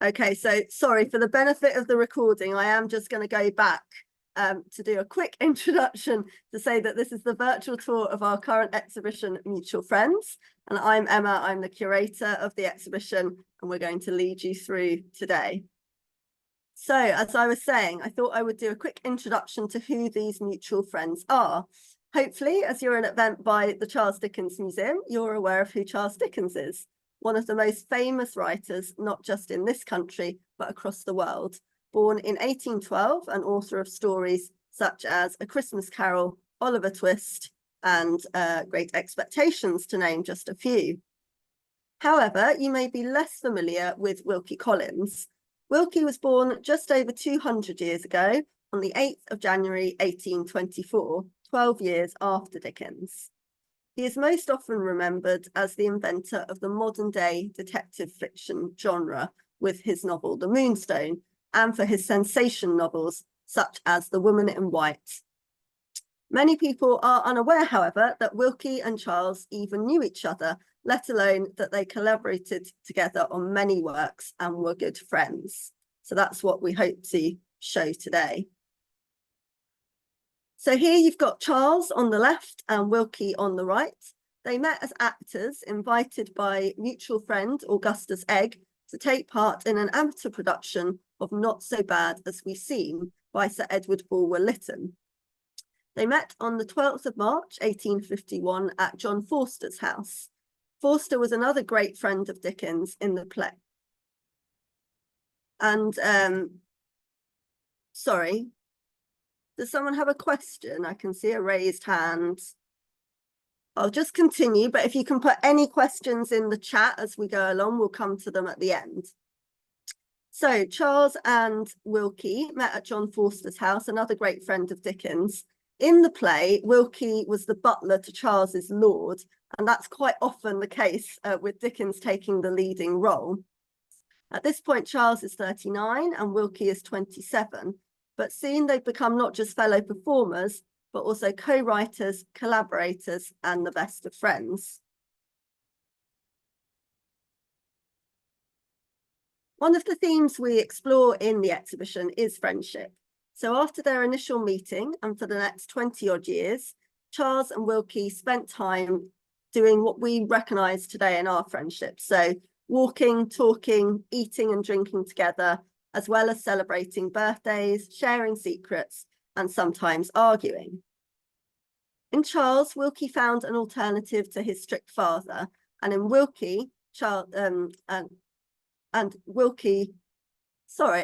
Okay, so sorry, for the benefit of the recording, I am just going to go back to do a quick introduction to say that this is the virtual tour of our current exhibition, Mutual Friends. And I'm Emma, I'm the curator of the exhibition, and we're going to lead you through today. So, as I was saying, I thought I would do a quick introduction to who these mutual friends are. Hopefully, as you're an event by the Charles Dickens Museum, you're aware of who Charles Dickens is, one of the most famous writers, not just in this country, but across the world. Born in 1812 and author of stories such as A Christmas Carol, Oliver Twist, and Great Expectations, to name just a few. However, you may be less familiar with Wilkie Collins. Wilkie was born just over 200 years ago on the 8th of January 1824, 12 years after Dickens. He is most often remembered as the inventor of the modern-day detective fiction genre with his novel The Moonstone, and for his sensation novels such as The Woman in White. Many people are unaware, however, that Wilkie and Charles even knew each other, let alone that they collaborated together on many works and were good friends. So that's what we hope to show today. So here you've got Charles on the left and Wilkie on the right. They met as actors invited by mutual friend Augustus Egg to take part in an amateur production of Not So Bad as We've Seen by Sir Edward Bulwer-Lytton. They met on the 12th of March, 1851 at John Forster's house. Forster was another great friend of Dickens in the play. And, sorry, does someone have a question? I can see a raised hand. I'll just continue, but if you can put any questions in the chat as we go along, we'll come to them at the end. So Charles and Wilkie met at John Forster's house, another great friend of Dickens. In the play, Wilkie was the butler to Charles's lord, and that's quite often the case with Dickens taking the leading role. At this point, Charles is 39 and Wilkie is 27, but soon they become not just fellow performers, but also co-writers, collaborators, and the best of friends. One of the themes we explore in the exhibition is friendship. So after their initial meeting, and for the next 20-odd years, Charles and Wilkie spent time doing what we recognise today in our friendship. So walking, talking, eating and drinking together, as well as celebrating birthdays, sharing secrets, and sometimes arguing. In Charles, Wilkie found an alternative to his strict father, and in Wilkie, sorry,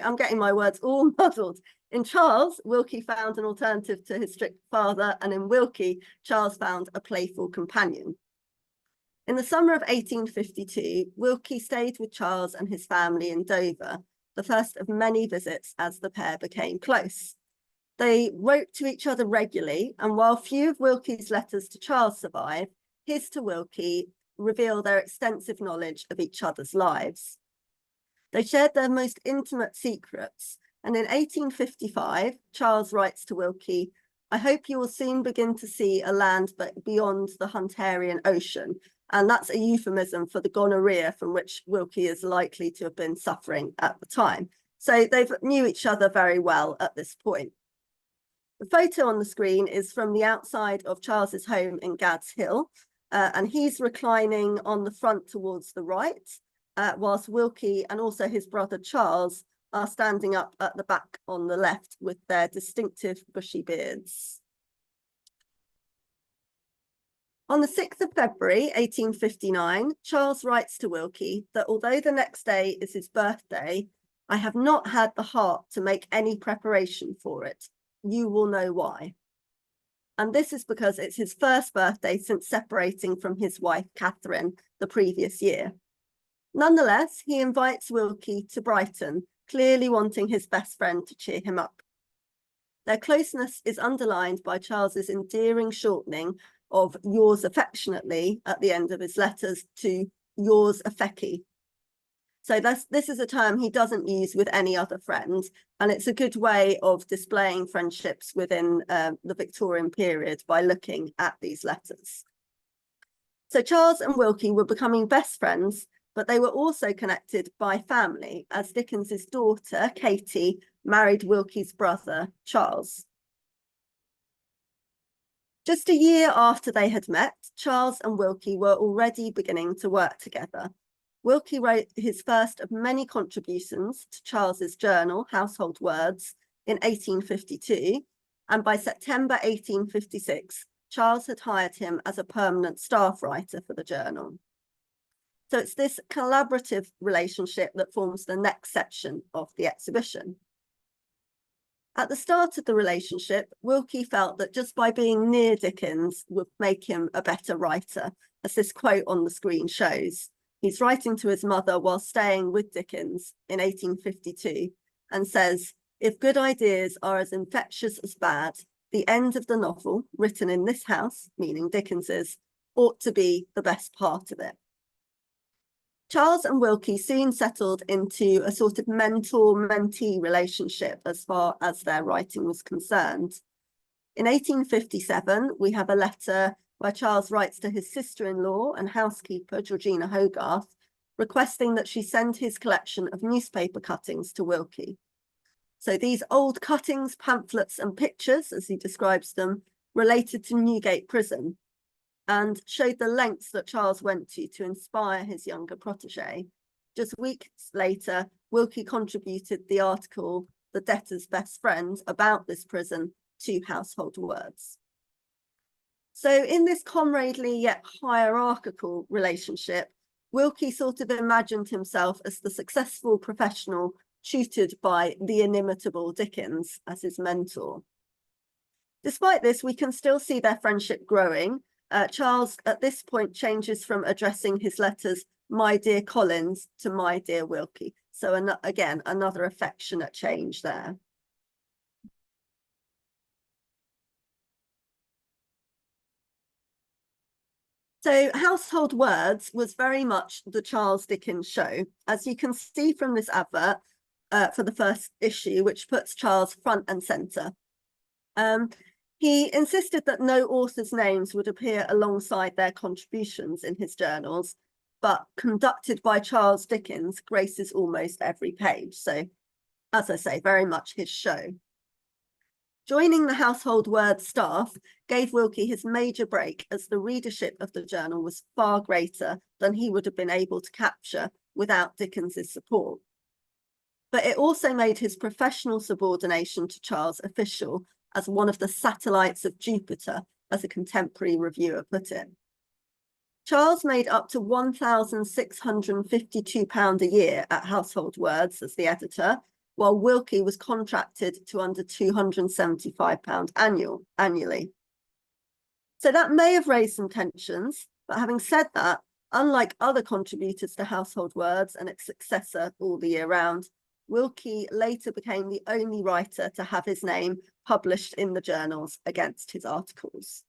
I'm getting my words all muddled. In Charles, Wilkie found an alternative to his strict father, and in Wilkie, Charles found a playful companion. In the summer of 1852, Wilkie stayed with Charles and his family in Dover, the first of many visits as the pair became close. They wrote to each other regularly, and while few of Wilkie's letters to Charles survive, his to Wilkie reveal their extensive knowledge of each other's lives. They shared their most intimate secrets, and in 1855, Charles writes to Wilkie, "I hope you will soon begin to see a land beyond the Hunterian Ocean," and that's a euphemism for the gonorrhea from which Wilkie is likely to have been suffering at the time. So they knew each other very well at this point. The photo on the screen is from the outside of Charles's home in Gad's Hill, and he's reclining on the front towards the right, whilst Wilkie and also his brother Charles are standing up at the back on the left with their distinctive bushy beards. On the 6th of February, 1859, Charles writes to Wilkie that although the next day is his birthday, "I have not had the heart to make any preparation for it. You will know why." And this is because it's his first birthday since separating from his wife, Catherine, the previous year. Nonetheless, he invites Wilkie to Brighton, clearly wanting his best friend to cheer him up. Their closeness is underlined by Charles's endearing shortening of "yours affectionately" at the end of his letters to "yours affeckie." So this is a term he doesn't use with any other friend, and it's a good way of displaying friendships within the Victorian period by looking at these letters. So Charles and Wilkie were becoming best friends, but they were also connected by family, as Dickens's daughter, Katie, married Wilkie's brother, Charles. Just a year after they had met, Charles and Wilkie were already beginning to work together. Wilkie wrote his first of many contributions to Charles's journal, Household Words, in 1852, and by September 1856, Charles had hired him as a permanent staff writer for the journal. So it's this collaborative relationship that forms the next section of the exhibition. At the start of the relationship, Wilkie felt that just by being near Dickens would make him a better writer, as this quote on the screen shows. He's writing to his mother while staying with Dickens in 1852 and says, "If good ideas are as infectious as bad, the end of the novel, written in this house," meaning Dickens's, "ought to be the best part of it." Charles and Wilkie soon settled into a sort of mentor-mentee relationship as far as their writing was concerned. In 1857, we have a letter where Charles writes to his sister-in-law and housekeeper, Georgina Hogarth, requesting that she send his collection of newspaper cuttings to Wilkie. So these old cuttings, pamphlets, and pictures, as he describes them, related to Newgate Prison, and showed the lengths that Charles went to inspire his younger protege. Just weeks later, Wilkie contributed the article, "The Debtor's Best Friend," about this prison to Household Words. So in this comradely yet hierarchical relationship, Wilkie sort of imagined himself as the successful professional tutored by the inimitable Dickens as his mentor. Despite this, we can still see their friendship growing. Charles, at this point, changes from addressing his letters, "My dear Collins," to "My dear Wilkie." So again, another affectionate change there. So Household Words was very much the Charles Dickens show. As you can see from this advert for the first issue, which puts Charles front and centre. He insisted that no author's names would appear alongside their contributions in his journals, but "Conducted by Charles Dickens" graces almost every page. So, as I say, very much his show. Joining the Household Words staff gave Wilkie his major break, as the readership of the journal was far greater than he would have been able to capture without Dickens's support. But it also made his professional subordination to Charles official, as one of the satellites of Jupiter, as a contemporary reviewer put it. Charles made up to £1,652 a year at Household Words as the editor, while Wilkie was contracted to under £275 annually. So that may have raised some tensions, but having said that, unlike other contributors to Household Words and its successor All the Year Round, Wilkie later became the only writer to have his name published in the journals against his articles.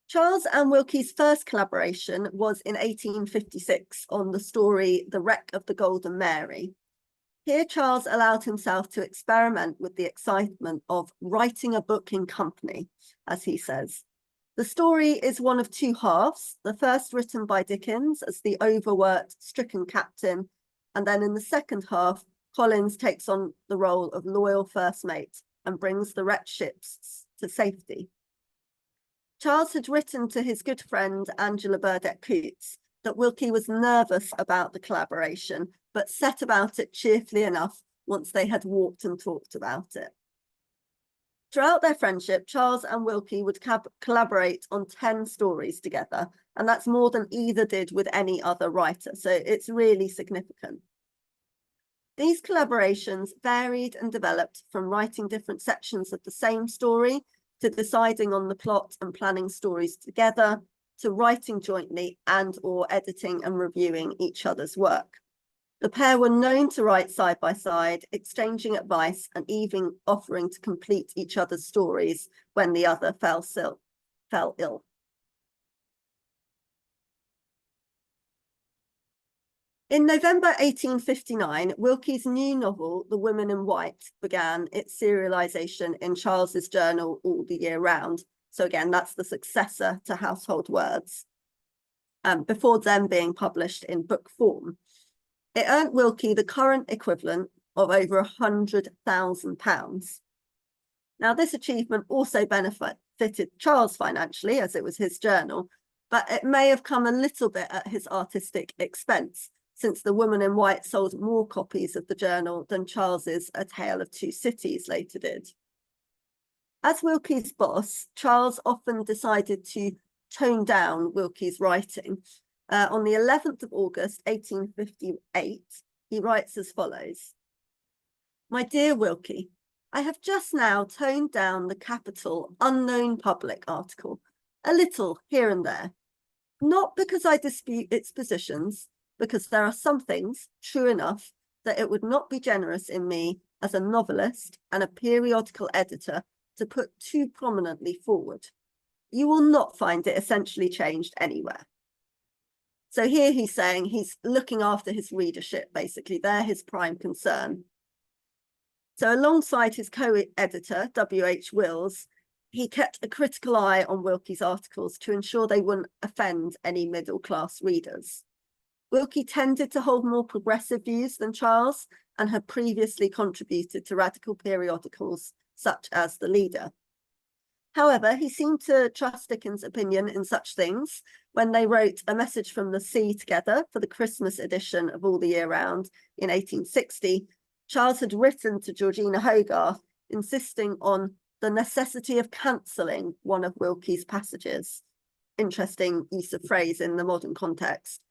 Charles and Wilkie's first collaboration was in 1856 on the story The Wreck of the Golden Mary. Here, Charles allowed himself to experiment with the excitement of writing a book in company, as he says. The story is one of two halves, the first written by Dickens as the overworked, stricken captain, and then in the second half, Collins takes on the role of loyal first mate and brings the wrecked ships to safety. Charles had written to his good friend Angela Burdett Coutts that Wilkie was nervous about the collaboration, but set about it cheerfully enough once they had walked and talked about it. Throughout their friendship, Charles and Wilkie would collaborate on 10 stories together, and that's more than either did with any other writer, so it's really significant. These collaborations varied and developed from writing different sections of the same story to deciding on the plot and planning stories together, to writing jointly and or editing and reviewing each other's work. The pair were known to write side by side, exchanging advice and even offering to complete each other's stories when the other fell ill. In November 1859, Wilkie's new novel, The Woman in White, began its serialization in Charles's journal All the Year Round. So again, that's the successor to Household Words. before then being published in book form. It earned Wilkie the current equivalent of over £100,000. Now, this achievement also benefited Charles financially, as it was his journal, but it may have come a little bit at his artistic expense, since The Woman in White sold more copies of the journal than Charles's A Tale of Two Cities later did. As Wilkie's boss, Charles often decided to tone down Wilkie's writing. On the 11th of August, 1858, he writes as follows: "My dear Wilkie, I have just now toned down the capital unknown public article, a little here and there, not because I dispute its positions, because there are some things, true enough, that it would not be generous in me as a novelist and a periodical editor to put too prominently forward. You will not find it essentially changed anywhere." So here he's saying he's looking after his readership, basically. They're his prime concern. So alongside his co-editor, W.H. Wills, he kept a critical eye on Wilkie's articles to ensure they wouldn't offend any middle-class readers. Wilkie tended to hold more progressive views than Charles and had previously contributed to radical periodicals such as The Leader. However, he seemed to trust Dickens' opinion in such things when they wrote A Message from the Sea together for the Christmas edition of All the Year Round in 1860. Charles had written to Georgina Hogarth insisting on the necessity of cancelling one of Wilkie's passages. Interesting use of phrase in the modern context.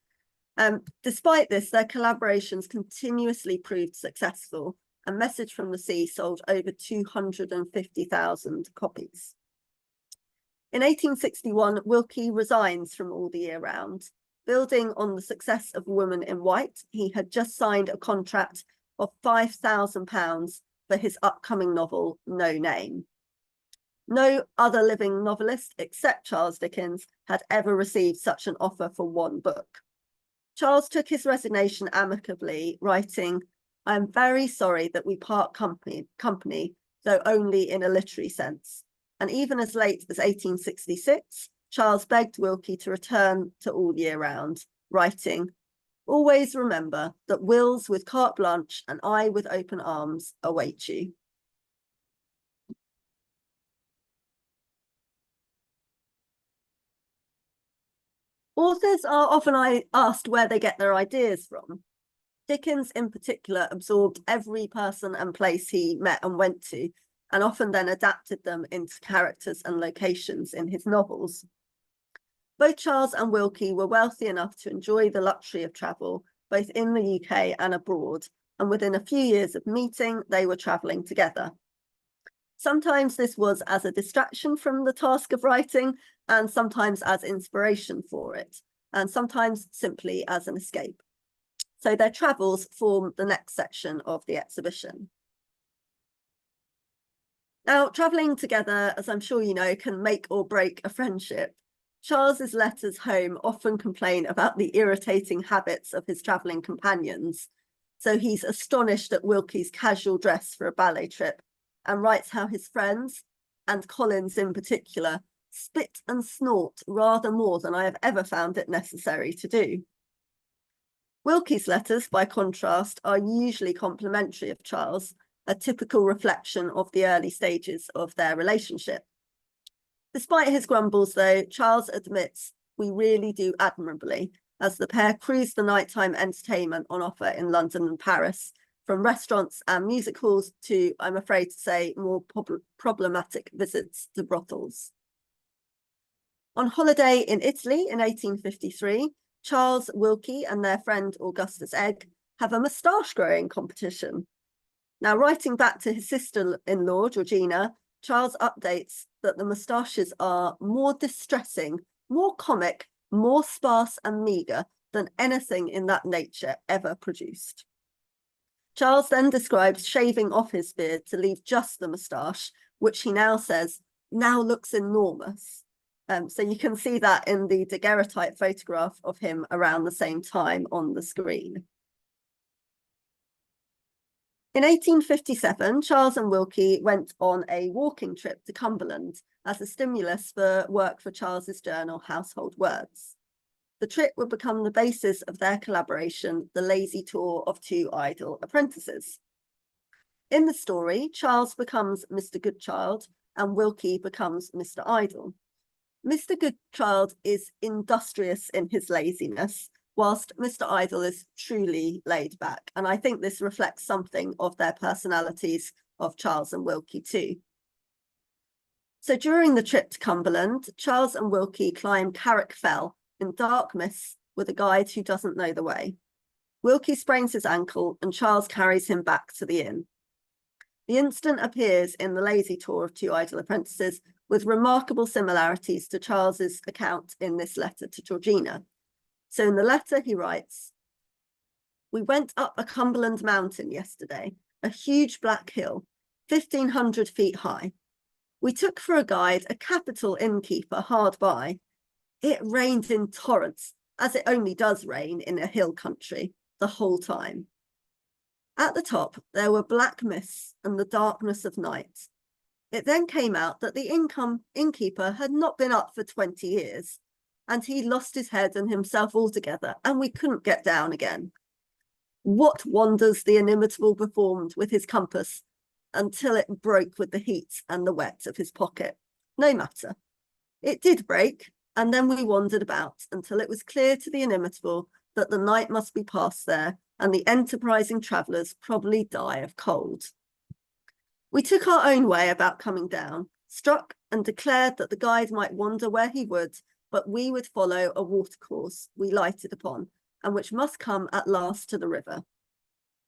Despite this, their collaborations continuously proved successful. A Message from the Sea sold over 250,000 copies. In 1861, Wilkie resigns from All the Year Round. Building on the success of Woman in White, he had just signed a contract of £5,000 for his upcoming novel, No Name. No other living novelist, except Charles Dickens, had ever received such an offer for one book. Charles took his resignation amicably, writing, "I am very sorry that we part company, though only in a literary sense." And even as late as 1866, Charles begged Wilkie to return to All Year Round, writing, "Always remember that Wills with carte blanche and I with open arms await you." Authors are often asked where they get their ideas from. Dickens in particular absorbed every person and place he met and went to, and often then adapted them into characters and locations in his novels. Both Charles and Wilkie were wealthy enough to enjoy the luxury of travel, both in the UK and abroad, and within a few years of meeting, they were travelling together. Sometimes this was as a distraction from the task of writing, and sometimes as inspiration for it, and sometimes simply as an escape. So their travels form the next section of the exhibition. Now, travelling together, as I'm sure you know, can make or break a friendship. Charles's letters home often complain about the irritating habits of his travelling companions. So he's astonished at Wilkie's casual dress for a ballet trip and writes how his friends, and Collins in particular, spit and snort rather more than I have ever found it necessary to do. Wilkie's letters, by contrast, are usually complimentary of Charles, a typical reflection of the early stages of their relationship. Despite his grumbles, though, Charles admits we really do admirably, as the pair cruise the nighttime entertainment on offer in London and Paris, from restaurants and music halls to, I'm afraid to say, more problematic visits to brothels. On holiday in Italy in 1853, Charles, Wilkie and their friend Augustus Egg have a moustache growing competition. Now, writing back to his sister-in-law, Georgina, Charles updates that the moustaches are more distressing, more comic, more sparse and meagre than anything in that nature ever produced. Charles then describes shaving off his beard to leave just the moustache, which he now says now looks enormous. So you can see that in the daguerreotype photograph of him around the same time on the screen. In 1857, Charles and Wilkie went on a walking trip to Cumberland as a stimulus for work for Charles's journal, Household Words. The trip would become the basis of their collaboration, The Lazy Tour of Two Idle Apprentices. In the story, Charles becomes Mr. Goodchild and Wilkie becomes Mr. Idle. Mr. Goodchild is industrious in his laziness, whilst Mr. Idle is truly laid back. And I think this reflects something of their personalities of Charles and Wilkie too. So during the trip to Cumberland, Charles and Wilkie climb Carrick Fell in dark mists with a guide who doesn't know the way. Wilkie sprains his ankle and Charles carries him back to the inn. The incident appears in The Lazy Tour of Two Idle Apprentices with remarkable similarities to Charles's account in this letter to Georgina. So in the letter he writes, "We went up a Cumberland mountain yesterday, a huge black hill, 1,500 feet high. We took for a guide a capital innkeeper hard by. It rained in torrents, as it only does rain in a hill country, the whole time. At the top, there were black mists and the darkness of night. It then came out that the innkeeper had not been up for 20 years, and he lost his head and himself altogether, and we couldn't get down again. What wonders the inimitable performed with his compass until it broke with the heat and the wet of his pocket. No matter. It did break, and then we wandered about until it was clear to the inimitable that the night must be passed there, and the enterprising travellers probably die of cold. We took our own way about coming down, struck and declared that the guide might wander where he would, but we would follow a watercourse we lighted upon, and which must come at last to the river.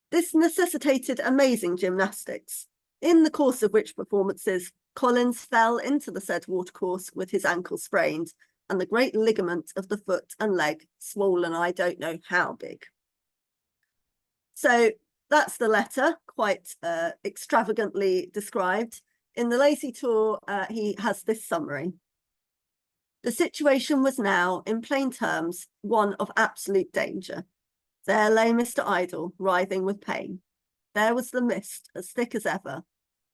This necessitated amazing gymnastics, in the course of which performances Collins fell into the said watercourse with his ankle sprained, and the great ligament of the foot and leg swollen I don't know how big." So that's the letter, quite extravagantly described. In The Lazy Tour, he has this summary. "The situation was now, in plain terms, one of absolute danger. There lay Mr. Idle, writhing with pain. There was the mist, as thick as ever.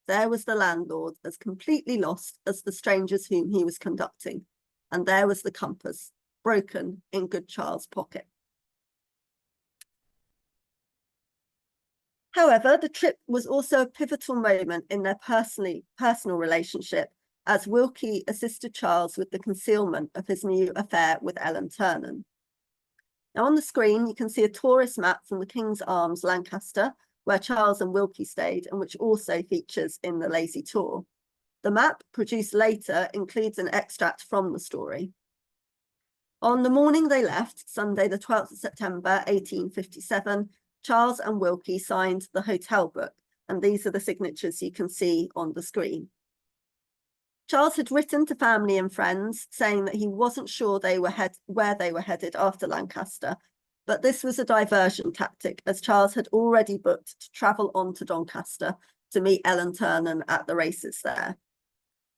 There was the landlord, as completely lost as the strangers whom he was conducting. And there was the compass, broken in Goodchild's pocket." However, the trip was also a pivotal moment in their personal relationship, as Wilkie assisted Charles with the concealment of his new affair with Ellen Ternan. Now on the screen, you can see a tourist map from the King's Arms, Lancaster, where Charles and Wilkie stayed, and which also features in The Lazy Tour. The map, produced later, includes an extract from the story. On the morning they left, Sunday the 12th of September, 1857, Charles and Wilkie signed the hotel book, and these are the signatures you can see on the screen. Charles had written to family and friends saying that he wasn't sure where they were headed after Lancaster, but this was a diversion tactic, as Charles had already booked to travel on to Doncaster to meet Ellen Ternan at the races there.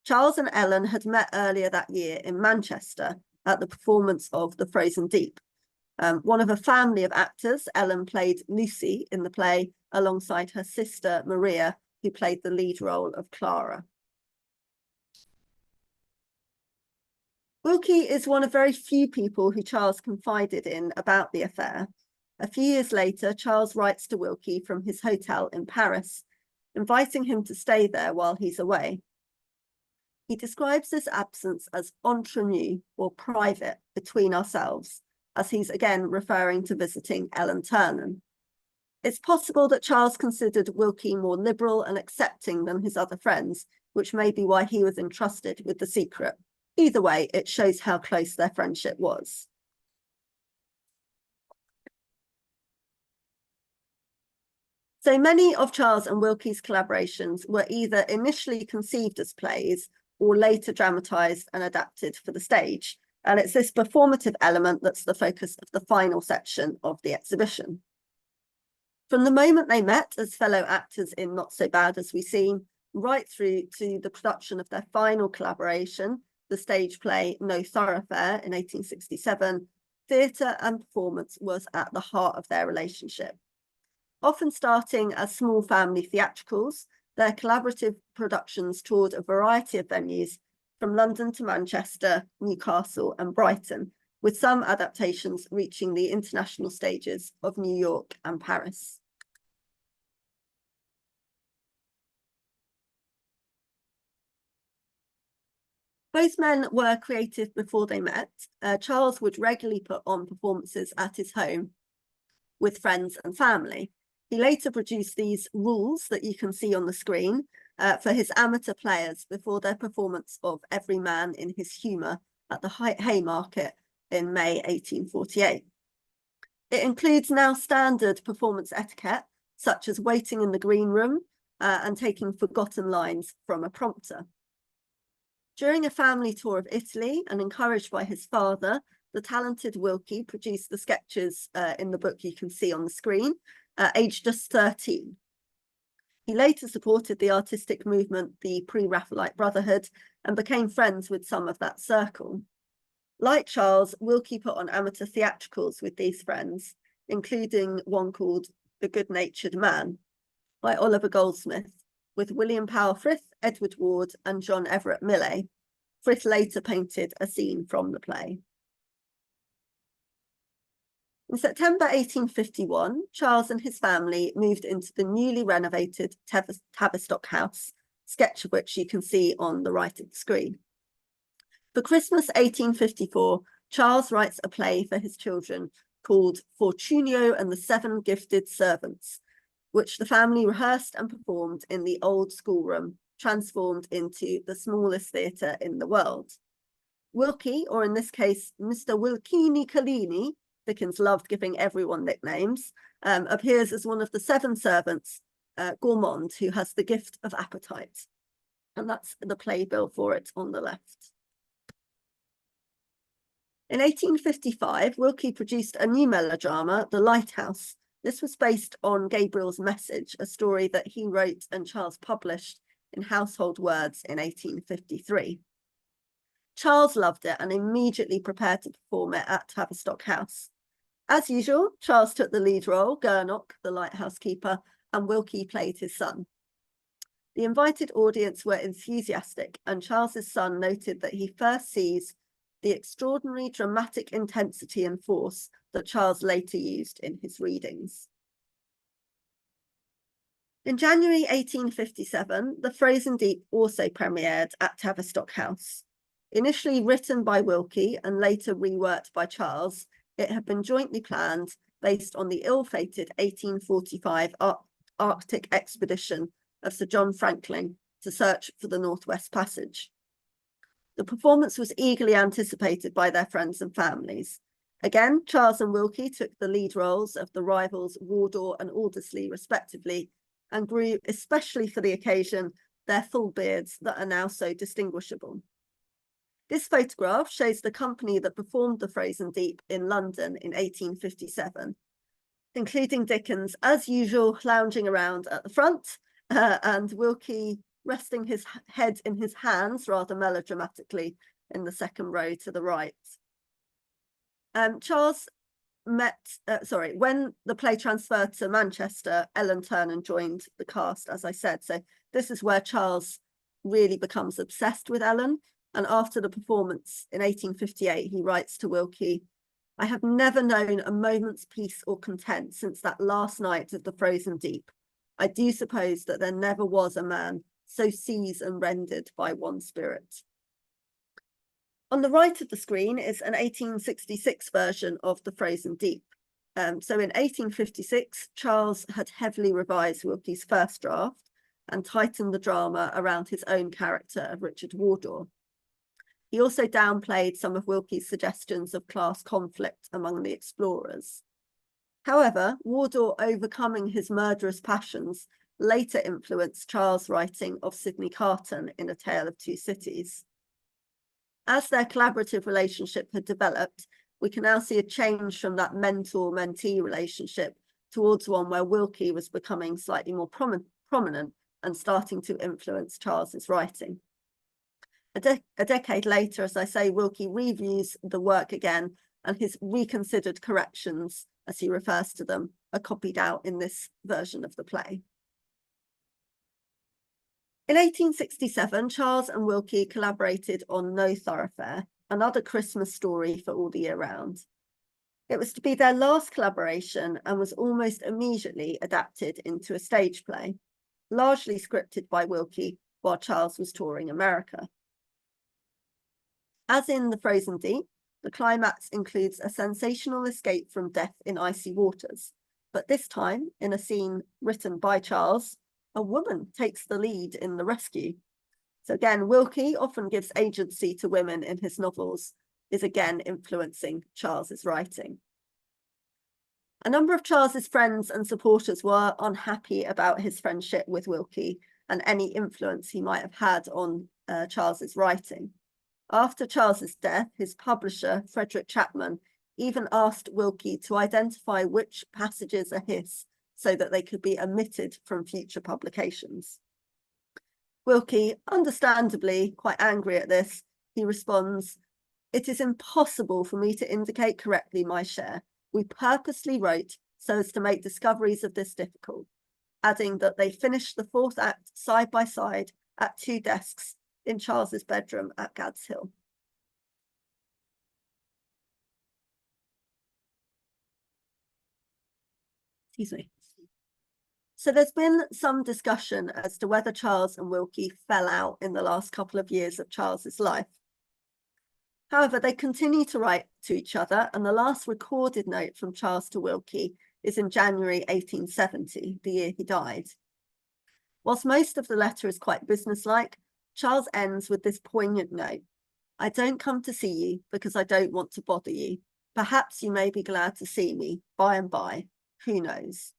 Charles and Ellen had met earlier that year in Manchester at the performance of The Frozen Deep. One of a family of actors, Ellen played Lucy in the play alongside her sister Maria, who played the lead role of Clara. Wilkie is one of very few people who Charles confided in about the affair. A few years later, Charles writes to Wilkie from his hotel in Paris, inviting him to stay there while he's away. He describes this absence as entre nous, or private, between ourselves, as he's again referring to visiting Ellen Ternan. It's possible that Charles considered Wilkie more liberal and accepting than his other friends, which may be why he was entrusted with the secret. Either way, it shows how close their friendship was. So many of Charles and Wilkie's collaborations were either initially conceived as plays or later dramatised and adapted for the stage. And it's this performative element that's the focus of the final section of the exhibition. From the moment they met as fellow actors in Not So Bad As We Seem, right through to the production of their final collaboration, the stage play No Thoroughfare in 1867, theatre and performance was at the heart of their relationship. Often starting as small family theatricals, their collaborative productions toured a variety of venues from London to Manchester, Newcastle and Brighton, with some adaptations reaching the international stages of New York and Paris. Both men were creative before they met. Charles would regularly put on performances at his home with friends and family. He later produced these rules that you can see on the screen for his amateur players before their performance of Every Man in His Humour at the Haymarket in May 1848. It includes now standard performance etiquette, such as waiting in the green room and taking forgotten lines from a prompter. During a family tour of Italy and encouraged by his father, the talented Wilkie produced the sketches in the book you can see on the screen, aged just 13. He later supported the artistic movement, the Pre-Raphaelite Brotherhood, and became friends with some of that circle. Like Charles, Wilkie put on amateur theatricals with these friends, including one called The Good-Natured Man by Oliver Goldsmith, with William Powell Frith, Edward Ward, and John Everett Millais. Frith later painted a scene from the play. In September 1851, Charles and his family moved into the newly renovated Tavistock House, sketch of which you can see on the right of the screen. For Christmas 1854, Charles writes a play for his children called Fortunio and the Seven Gifted Servants, which the family rehearsed and performed in the old schoolroom, transformed into the smallest theatre in the world. Wilkie, or in this case, Mr. Wilkini Collini, Dickens loved giving everyone nicknames, appears as one of the seven servants, gourmand, who has the gift of appetite. And that's the playbill for it on the left. In 1855, Wilkie produced a new melodrama, The Lighthouse. This was based on Gabriel's Message, a story that he wrote and Charles published in Household Words in 1853. Charles loved it and immediately prepared to perform it at Tavistock House. As usual, Charles took the lead role, Gurnock, the lighthouse keeper, and Wilkie played his son. The invited audience were enthusiastic, and Charles's son noted that he first sees the extraordinary dramatic intensity and force that Charles later used in his readings. In January 1857, The Frozen Deep also premiered at Tavistock House. Initially written by Wilkie and later reworked by Charles, it had been jointly planned based on the ill-fated 1845 Arctic expedition of Sir John Franklin to search for the Northwest Passage. The performance was eagerly anticipated by their friends and families. Again, Charles and Wilkie took the lead roles of the rivals Wardour and Aldersley, respectively, and grew, especially for the occasion, their full beards that are now so distinguishable. This photograph shows the company that performed The Frozen Deep in London in 1857, including Dickens, as usual, lounging around at the front, and Wilkie resting his head in his hands rather melodramatically in the second row to the right. Charles when the play transferred to Manchester, Ellen Ternan joined the cast, as I said. So this is where Charles really becomes obsessed with Ellen. And after the performance in 1858, he writes to Wilkie, "I have never known a moment's peace or content since that last night of the Frozen Deep. I do suppose that there never was a man so seized and rendered by one spirit." On the right of the screen is an 1866 version of The Frozen Deep. So in 1856, Charles had heavily revised Wilkie's first draft and tightened the drama around his own character of Richard Wardour. He also downplayed some of Wilkie's suggestions of class conflict among the explorers. However, Wardour overcoming his murderous passions later influenced Charles' writing of Sidney Carton in A Tale of Two Cities. As their collaborative relationship had developed, we can now see a change from that mentor-mentee relationship towards one where Wilkie was becoming slightly more prominent and starting to influence Charles's writing. A decade later, as I say, Wilkie reviews the work again, and his reconsidered corrections, as he refers to them, are copied out in this version of the play. In 1867, Charles and Wilkie collaborated on No Thoroughfare, another Christmas story for all the year round. It was to be their last collaboration and was almost immediately adapted into a stage play, largely scripted by Wilkie while Charles was touring America. As in The Frozen Deep, the climax includes a sensational escape from death in icy waters, but this time, in a scene written by Charles, a woman takes the lead in the rescue. So again, Wilkie often gives agency to women in his novels, is again influencing Charles's writing. A number of Charles's friends and supporters were unhappy about his friendship with Wilkie and any influence he might have had on Charles's writing. After Charles's death, his publisher, Frederick Chapman, even asked Wilkie to identify which passages are his so that they could be omitted from future publications. Wilkie, understandably quite angry at this, he responds, "It is impossible for me to indicate correctly my share. We purposely wrote so as to make discoveries of this difficult," adding that they finished the fourth act side by side at 2 desks in Charles's bedroom at Gad's Hill. Excuse me. So there's been some discussion as to whether Charles and Wilkie fell out in the last couple of years of Charles's life. However, they continue to write to each other, and the last recorded note from Charles to Wilkie is in January 1870, the year he died. Whilst most of the letter is quite businesslike, Charles ends with this poignant note: "I don't come to see you because I don't want to bother you. Perhaps you may be glad to see me by and by. Who knows?"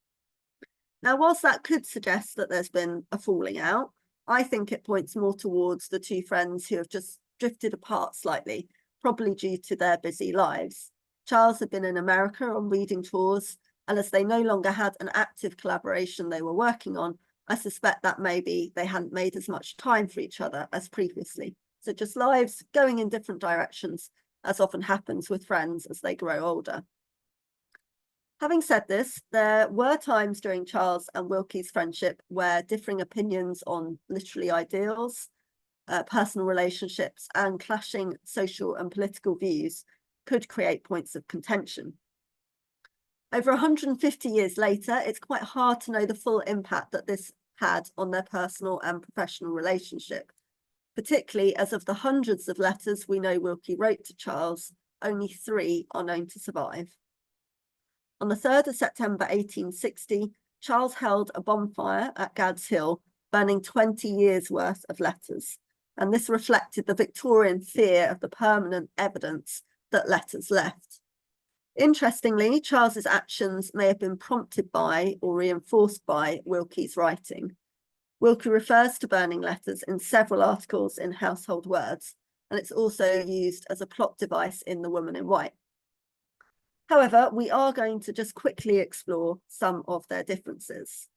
Now, whilst that could suggest that there's been a falling out, I think it points more towards the two friends who have just drifted apart slightly, probably due to their busy lives. Charles had been in America on reading tours, and as they no longer had an active collaboration they were working on, I suspect that maybe they hadn't made as much time for each other as previously. So just lives going in different directions, as often happens with friends as they grow older. Having said this, there were times during Charles and Wilkie's friendship where differing opinions on literary ideals, personal relationships, and clashing social and political views could create points of contention. Over 150 years later, it's quite hard to know the full impact that this had on their personal and professional relationship, particularly as of the hundreds of letters we know Wilkie wrote to Charles, only 3 are known to survive. On the 3rd of September 1860, Charles held a bonfire at Gad's Hill, burning 20 years' worth of letters, and this reflected the Victorian fear of the permanent evidence that letters left. Interestingly, Charles's actions may have been prompted by or reinforced by Wilkie's writing. Wilkie refers to burning letters in several articles in Household Words, and it's also used as a plot device in The Woman in White. However, we are going to just quickly explore some of their differences.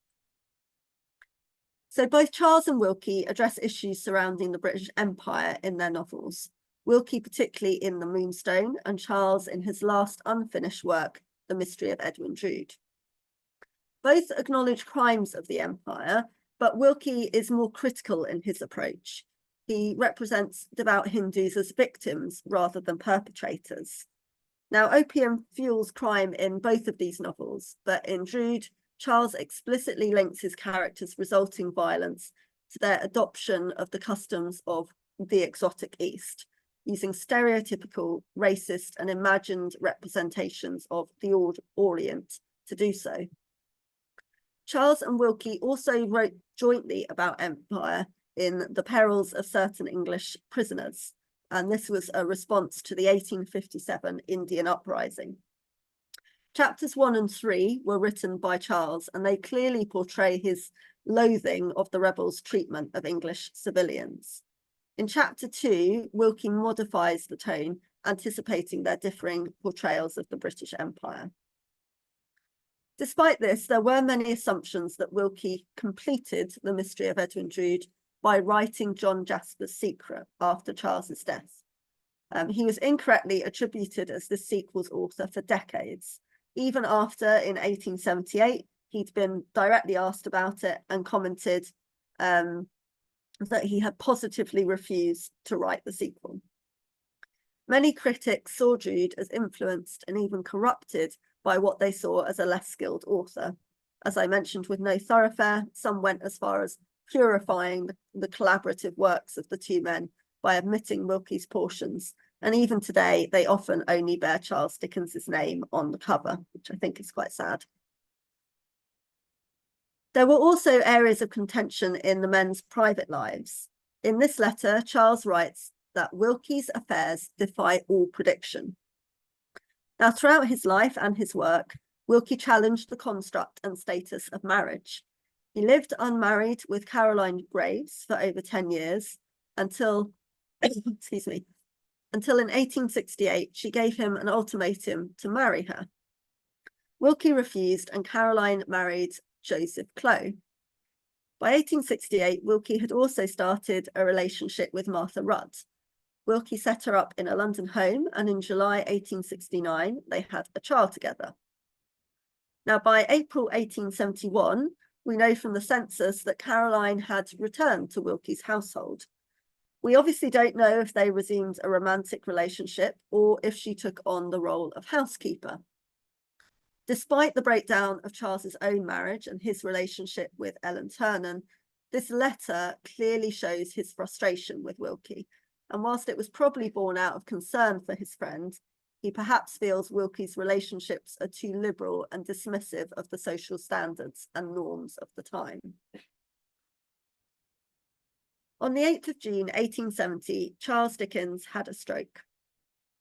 So both Charles and Wilkie address issues surrounding the British Empire in their novels, Wilkie particularly in The Moonstone, and Charles in his last unfinished work, The Mystery of Edwin Drood. Both acknowledge crimes of the empire, but Wilkie is more critical in his approach. He represents devout Hindus as victims rather than perpetrators. Now, opium fuels crime in both of these novels, but in Drood, Charles explicitly links his characters' resulting violence to their adoption of the customs of the exotic East, using stereotypical, racist, and imagined representations of the Orient to do so. Charles and Wilkie also wrote jointly about empire in The Perils of Certain English Prisoners, and this was a response to the 1857 Indian uprising. Chapters 1 and 3 were written by Charles, and they clearly portray his loathing of the rebels' treatment of English civilians. In chapter 2, Wilkie modifies the tone, anticipating their differing portrayals of the British Empire. Despite this, there were many assumptions that Wilkie completed The Mystery of Edwin Drood by writing John Jasper's secret after Charles's death. He was incorrectly attributed as the sequel's author for decades. Even after, in 1878, he'd been directly asked about it and commented that he had positively refused to write the sequel. Many critics saw Jude as influenced and even corrupted by what they saw as a less skilled author. As I mentioned with No Thoroughfare, some went as far as purifying the collaborative works of the two men by omitting Wilkie's portions. And even today, they often only bear Charles Dickens's name on the cover, which I think is quite sad. There were also areas of contention in the men's private lives. In this letter, Charles writes that Wilkie's affairs defy all prediction. Now, throughout his life and his work, Wilkie challenged the construct and status of marriage. He lived unmarried with Caroline Graves for over 10 years until, excuse me, until in 1868 she gave him an ultimatum to marry her. Wilkie refused and Caroline married Joseph Clow. By 1868, Wilkie had also started a relationship with Martha Rudd. Wilkie set her up in a London home, and in July 1869, they had a child together. Now, by April 1871, we know from the census that Caroline had returned to Wilkie's household. We obviously don't know if they resumed a romantic relationship or if she took on the role of housekeeper. Despite the breakdown of Charles's own marriage and his relationship with Ellen Ternan, this letter clearly shows his frustration with Wilkie. And whilst it was probably born out of concern for his friend, he perhaps feels Wilkie's relationships are too liberal and dismissive of the social standards and norms of the time. On the 8th of June, 1870, Charles Dickens had a stroke.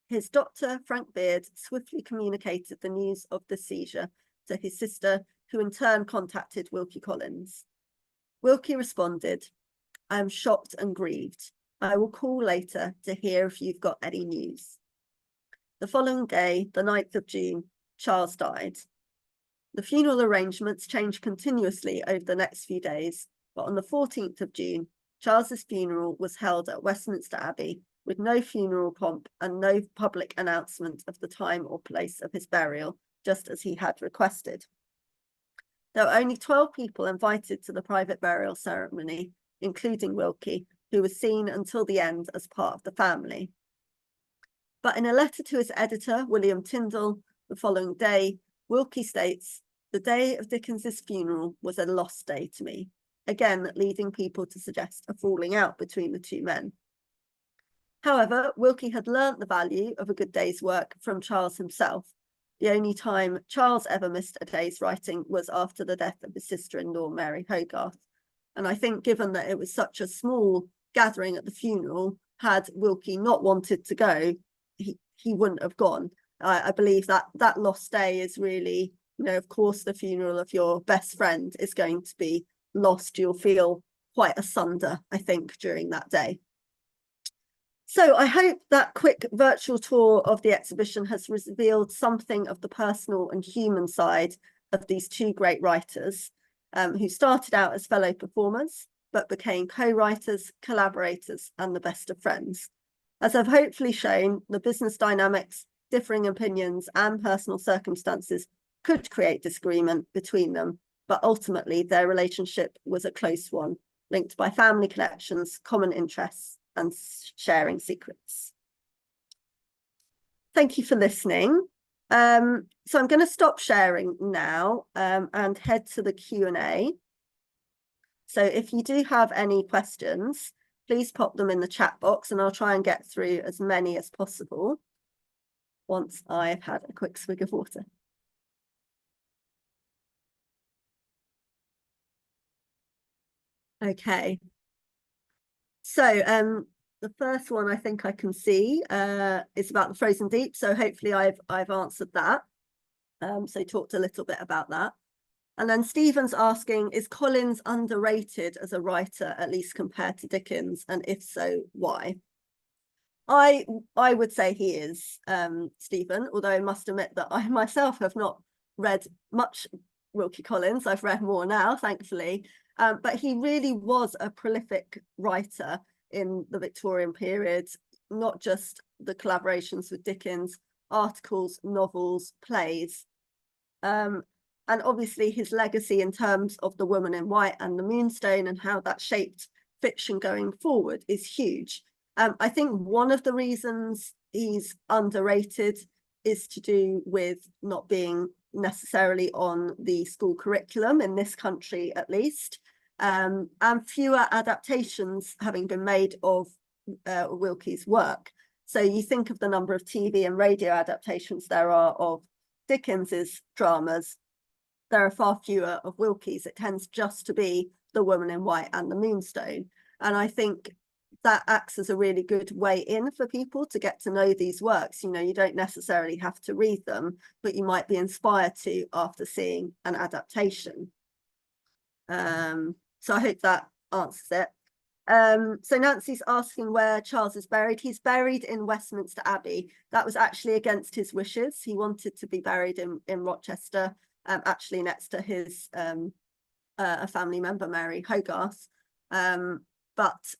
His doctor, Frank Beard, swiftly communicated the news of the seizure to his sister, who in turn contacted Wilkie Collins. Wilkie responded, "I am shocked and grieved. I will call later to hear if you've got any news." The following day, the 9th of June, Charles died. The funeral arrangements changed continuously over the next few days, but on the 14th of June, Charles's funeral was held at Westminster Abbey with no funeral pomp and no public announcement of the time or place of his burial, just as he had requested. There were only 12 people invited to the private burial ceremony, including Wilkie, who was seen until the end as part of the family. But in a letter to his editor, William Tyndall, the following day, Wilkie states, "The day of Dickens's funeral was a lost day to me," again leading people to suggest a falling out between the two men. However, Wilkie had learnt the value of a good day's work from Charles himself. The only time Charles ever missed a day's writing was after the death of his sister-in-law, Mary Hogarth. And I think given that it was such a small gathering at the funeral, had Wilkie not wanted to go, he wouldn't have gone. I believe that that lost day is really, of course, the funeral of your best friend is going to be lost. You'll feel quite asunder, I think, during that day. So I hope that quick virtual tour of the exhibition has revealed something of the personal and human side of these two great writers who started out as fellow performers, but became co-writers, collaborators, and the best of friends. As I've hopefully shown, the business dynamics, differing opinions, and personal circumstances could create disagreement between them, but ultimately their relationship was a close one, linked by family connections, common interests, and sharing secrets. Thank you for listening. So I'm going to stop sharing now and head to the Q&A. So if you do have any questions, please pop them in the chat box and I'll try and get through as many as possible once I've had a quick swig of water. Okay. So the first one I think I can see is about the frozen deep. So hopefully I've answered that. So talked a little bit about that. And then Stephen's asking, is Collins underrated as a writer, at least compared to Dickens? And if so, why? I would say he is, Stephen, although I must admit that I myself have not read much Wilkie Collins. I've read more now, thankfully. But he really was a prolific writer in the Victorian period, not just the collaborations with Dickens, articles, novels, plays. And obviously his legacy in terms of The Woman in White and The Moonstone and how that shaped fiction going forward is huge. I think one of the reasons he's underrated is to do with not being necessarily on the school curriculum in this country, at least, and fewer adaptations having been made of Wilkie's work. So you think of the number of TV and radio adaptations there are of Dickens's dramas, there are far fewer of Wilkie's. It tends just to be The Woman in White and The Moonstone. And I think that acts as a really good way in for people to get to know these works. You know, you don't necessarily have to read them, but you might be inspired to after seeing an adaptation. So I hope that answers it. So Nancy's asking where Charles is buried. He's buried in Westminster Abbey. That was actually against his wishes. He wanted to be buried in Rochester, actually next to his a family member, Mary Hogarth. But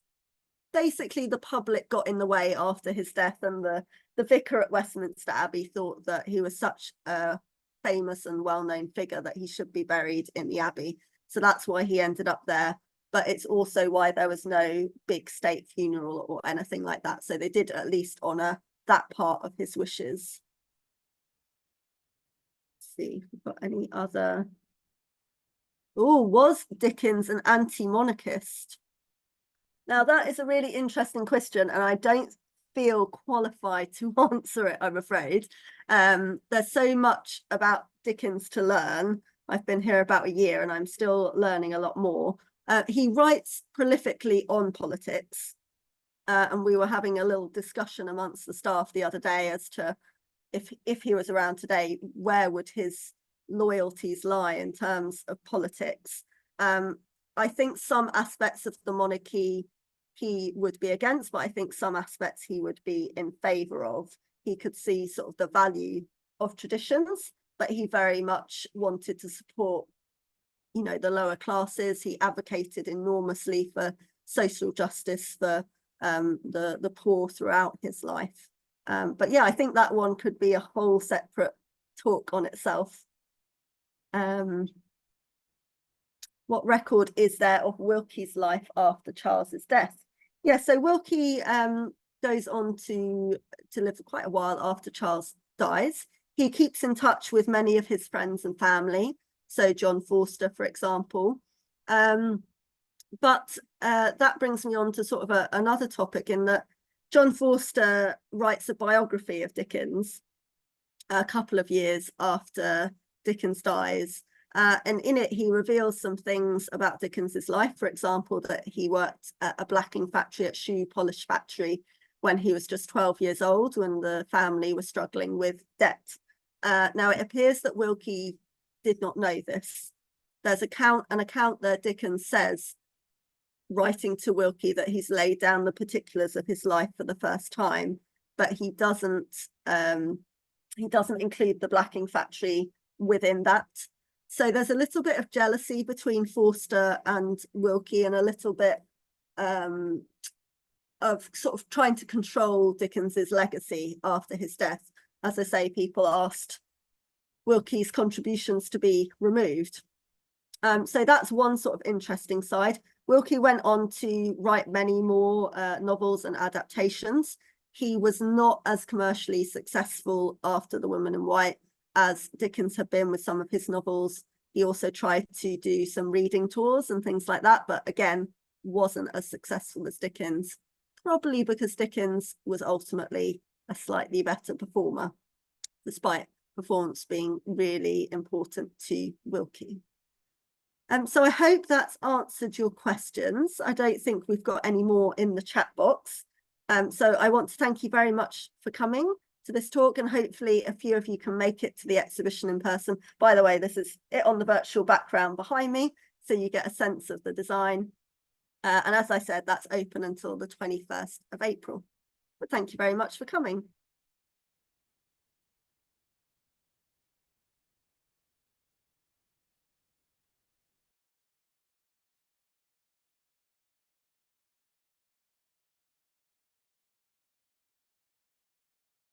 basically the public got in the way after his death, and the vicar at Westminster Abbey thought that he was such a famous and well-known figure that he should be buried in the Abbey. So that's why he ended up there. But it's also why there was no big state funeral or anything like that. So they did at least honour that part of his wishes. Let's see if we've got any other. Oh, was Dickens an anti-monarchist? Now, that is a really interesting question, and I don't feel qualified to answer it, I'm afraid. There's so much about Dickens to learn. I've been here about a year and I'm still learning a lot more. He writes prolifically on politics, and we were having a little discussion amongst the staff the other day as to if he was around today, where would his loyalties lie in terms of politics. I think some aspects of the monarchy he would be against, but I think some aspects he would be in favour of. He could see sort of the value of traditions, but he very much wanted to support, you know, the lower classes. He advocated enormously for social justice for the poor throughout his life. But yeah, I think that one could be a whole separate talk on itself. What record is there of Wilkie's life after Charles's death? Yeah, so Wilkie goes on to live for quite a while after Charles dies. He keeps in touch with many of his friends and family, so John Forster, for example. But that brings me on to sort of another topic, in that John Forster writes a biography of Dickens a couple of years after Dickens dies. And in it, he reveals some things about Dickens's life. For example, that he worked at a blacking factory, at shoe polish factory, when he was just 12 years old, when the family was struggling with debt. Now, it appears that Wilkie did not know this. There's an account that Dickens says, writing to Wilkie, that he's laid down the particulars of his life for the first time, but he doesn't include the blacking factory within that. So there's a little bit of jealousy between Forster and Wilkie, and a little bit of sort of trying to control Dickens's legacy after his death. As I say, people asked Wilkie's contributions to be removed. So that's one sort of interesting side. Wilkie went on to write many more novels and adaptations. He was not as commercially successful after The Woman in White as Dickens had been with some of his novels. He also tried to do some reading tours and things like that, but again, wasn't as successful as Dickens, probably because Dickens was ultimately a slightly better performer, despite performance being really important to Wilkie. So I hope that's answered your questions. I don't think we've got any more in the chat box. So I want to thank you very much for coming to this talk, and hopefully a few of you can make it to the exhibition in person. By the way, this is it on the virtual background behind me, so you get a sense of the design. And as I said, that's open until the 21st of April. But thank you very much for coming.